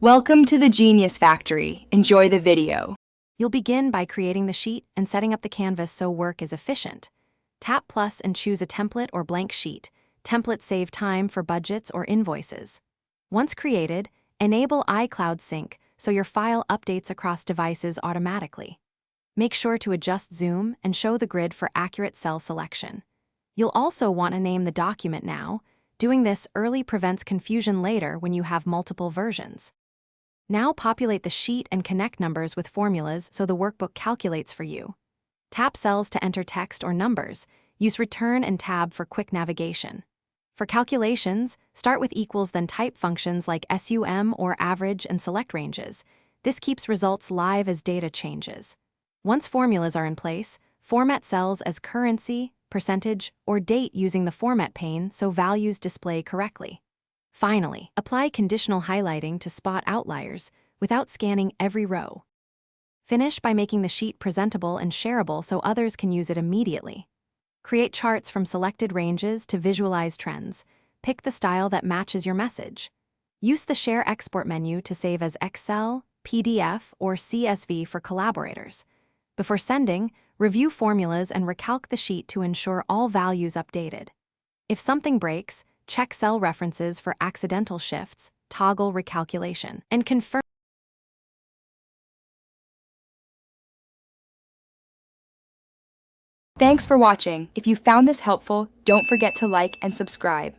Welcome to the Genius Factory. Enjoy the video. You'll begin by creating the sheet and setting up the canvas so work is efficient. Tap plus and choose a template or blank sheet. Templates save time for budgets or invoices. Once created, enable iCloud Sync so your file updates across devices automatically. Make sure to adjust zoom and show the grid for accurate cell selection. You'll also want to name the document now. Doing this early prevents confusion later when you have multiple versions. Now populate the sheet and connect numbers with formulas so the workbook calculates for you. Tap cells to enter text or numbers. Use return and tab for quick navigation. For calculations, start with equals then type functions like sum or average and select ranges. This keeps results live as data changes. Once formulas are in place, format cells as currency, percentage, or date using the format pane so values display correctly. Finally, apply conditional highlighting to spot outliers without scanning every row. Finish by making the sheet presentable and shareable so others can use it immediately. Create charts from selected ranges to visualize trends. Pick the style that matches your message. Use the Share Export menu to save as Excel, PDF, or CSV for collaborators. Before sending, review formulas and recalc the sheet to ensure all values updated. If something breaks, check cell references for accidental shifts, toggle recalculation, and confirm. Thanks for watching. If you found this helpful, don't forget to like and subscribe.